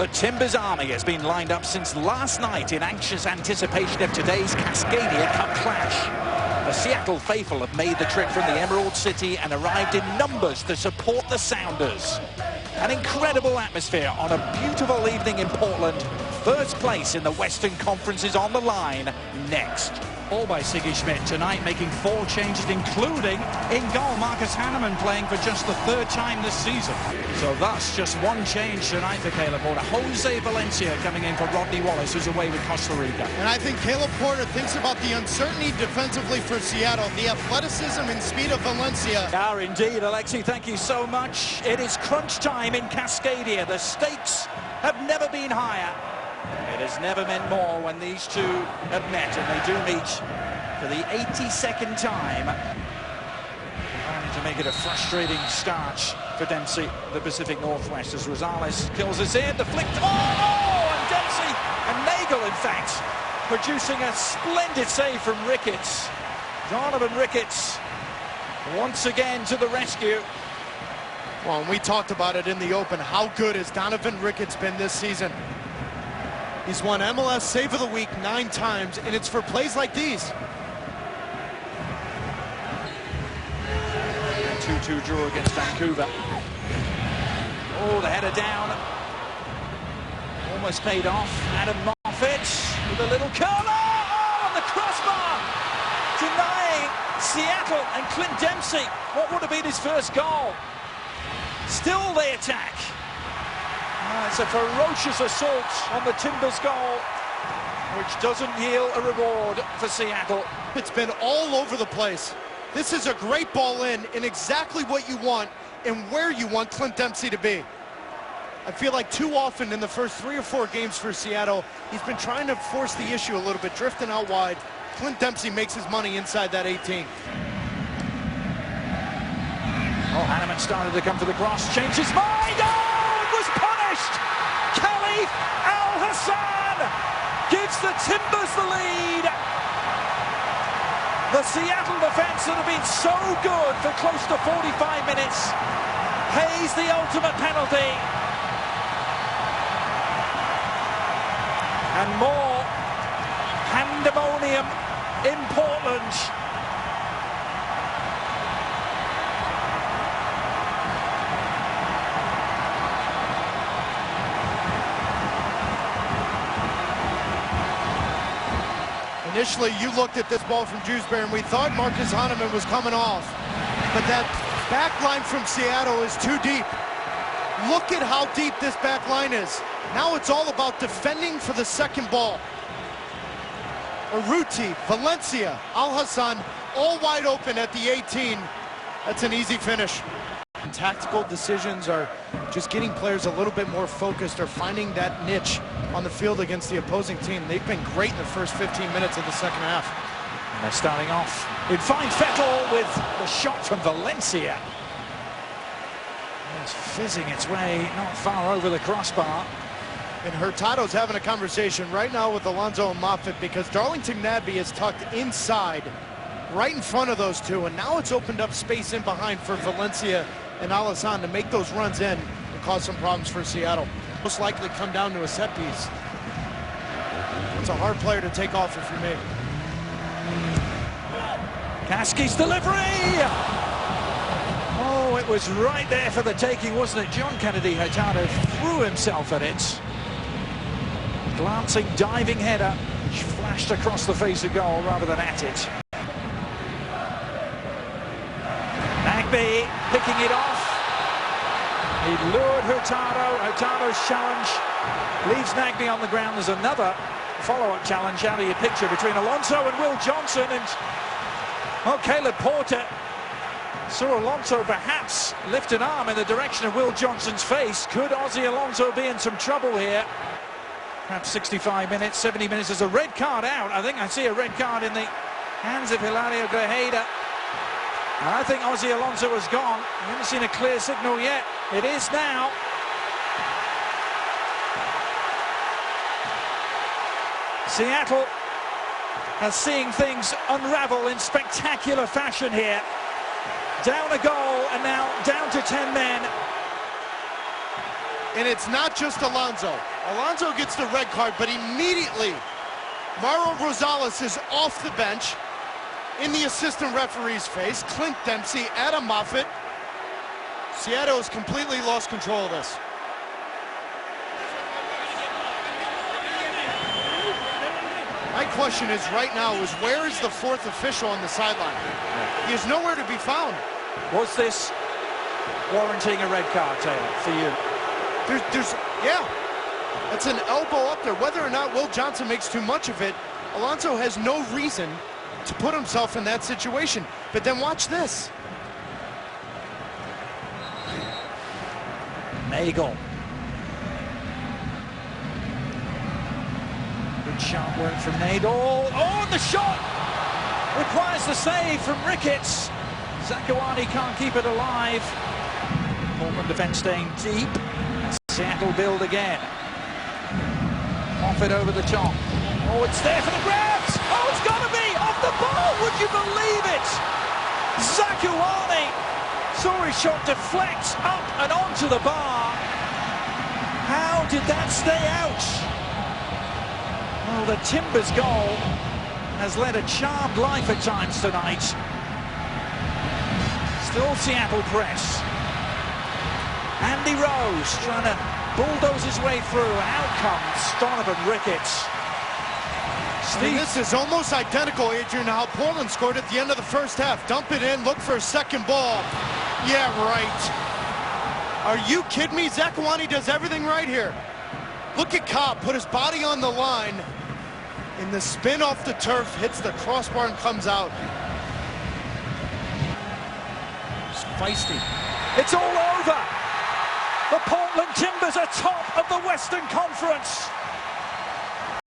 The Timbers army has been lined up since last night in anxious anticipation of today's Cascadia Cup clash. The Seattle faithful have made the trip from the Emerald City and arrived in numbers to support the Sounders. An incredible atmosphere on a beautiful evening in Portland. First place in the Western Conference is on the line next. All by Siggy Schmidt tonight, making 4 changes, including in goal Marcus Hanneman playing for just the 3rd time this season. So that's just 1 change tonight for Caleb Porter. Jose Valencia coming in for Rodney Wallace, who's away with Costa Rica. And I think Caleb Porter thinks about the uncertainty defensively for Seattle, the athleticism and speed of Valencia. Yeah, indeed, Alexi, thank you so much. It is crunch time in Cascadia. The stakes have never been higher. It has never meant more when these two have met, and they do meet for the 82nd time. Trying to make it a frustrating start for Dempsey, the Pacific Northwest, as Rosales kills us in. The flick. Oh! And Dempsey and Nagel, in fact, producing a splendid save from Ricketts. Donovan Ricketts once again to the rescue. Well, and we talked about it in the open. How good has Donovan Ricketts been this season? He's won MLS Save of the Week 9 times, and it's for plays like these. 2-2 draw against Vancouver. Oh, the header down. Almost paid off. Adam Moffat with a little curler. Oh, and the crossbar! Denying Seattle and Clint Dempsey what would have been his first goal. Still they attack. It's a ferocious assault on the Timbers goal, which doesn't yield a reward for Seattle. It's been all over the place. This is a great ball in exactly what you want and where you want Clint Dempsey to be. I feel like too often in the first 3 or 4 games for Seattle, he's been trying to force the issue a little bit, drifting out wide. Clint Dempsey makes his money inside that 18. Oh, Hanneman started to come for the cross, changed his mind. Oh! Khalif Al-Hassan gives the Timbers the lead. The Seattle defense that have been so good for close to 45 minutes pays the ultimate penalty. And more pandemonium in Portland. Initially, you looked at this ball from Dewsbury, and we thought Marcus Hanneman was coming off. But that back line from Seattle is too deep. Look at how deep this back line is. Now it's all about defending for the second ball. Urruti, Valencia, Al-Hassan, all wide open at the 18. That's an easy finish. And tactical decisions are just getting players a little bit more focused or finding that niche on the field against the opposing team. They've been great in the first 15 minutes of the second half. And they're starting off in fine fettle with the shot from Valencia. It's fizzing its way not far over the crossbar. And Hurtado's having a conversation right now with Alonso and Moffat because Darlington Nagbe is tucked inside right in front of those two, and now it's opened up space in behind for Valencia and Al-Hassan to make those runs in and cause some problems for Seattle. Most likely come down to a set piece. It's a hard player to take off if you're me. Kaski's delivery! Oh, it was right there for the taking, wasn't it? John Kennedy Hurtado threw himself at it. Glancing, diving header, which flashed across the face of goal rather than at it. Nagbe picking it off. He lured Hurtado. Hurtado's challenge leaves Nagbe on the ground. There's another follow-up challenge out of your picture between Alonso and Will Johnson. And, well, Caleb Porter saw Alonso perhaps lift an arm in the direction of Will Johnson's face. Could Ozzy Alonso be in some trouble here? Perhaps 65 minutes, 70 minutes. There's a red card out. I think I see a red card in the hands of Hilario Grajeda. I think Ozzy Alonso has gone. I haven't seen a clear signal yet. It is now. Seattle are seeing things unravel in spectacular fashion here. Down a goal and now down to 10 men. And it's not just Alonso. Alonso gets the red card, but immediately Mauro Rosales is off the bench in the assistant referee's face. Clint Dempsey, Adam Moffat. Seattle has completely lost control of this. My question is right now is where is the fourth official on the sideline? He is nowhere to be found. Was this warranting a red card, Taylor, for you? Yeah, it's an elbow up there. Whether or not Will Johnson makes too much of it, Alonso has no reason to put himself in that situation. But then watch this. Nagel. Good sharp work from Nagel. Oh, and the shot requires the save from Ricketts. Zakuani can't keep it alive. Portland defense staying deep. Seattle build again. Off it over the top. Oh, it's there for the grabs. Oh, it's got to be off the ball. Would you believe it? Zakuani saw his shot deflect up and onto the bar. How did that stay out? Well, the Timbers goal has led a charmed life at times tonight. Still Seattle press. Andy Rose trying to bulldoze his way through, and out comes Donovan Ricketts. This is almost identical, Adrian, to how Portland scored at the end of the first half. Dump it in, look for a second ball. Yeah, right. Are you kidding me? Zakuani does everything right here. Look at Cobb, put his body on the line, and the spin off the turf hits the crossbar and comes out. It's feisty. It's all over. The Portland Timbers are top of the Western Conference.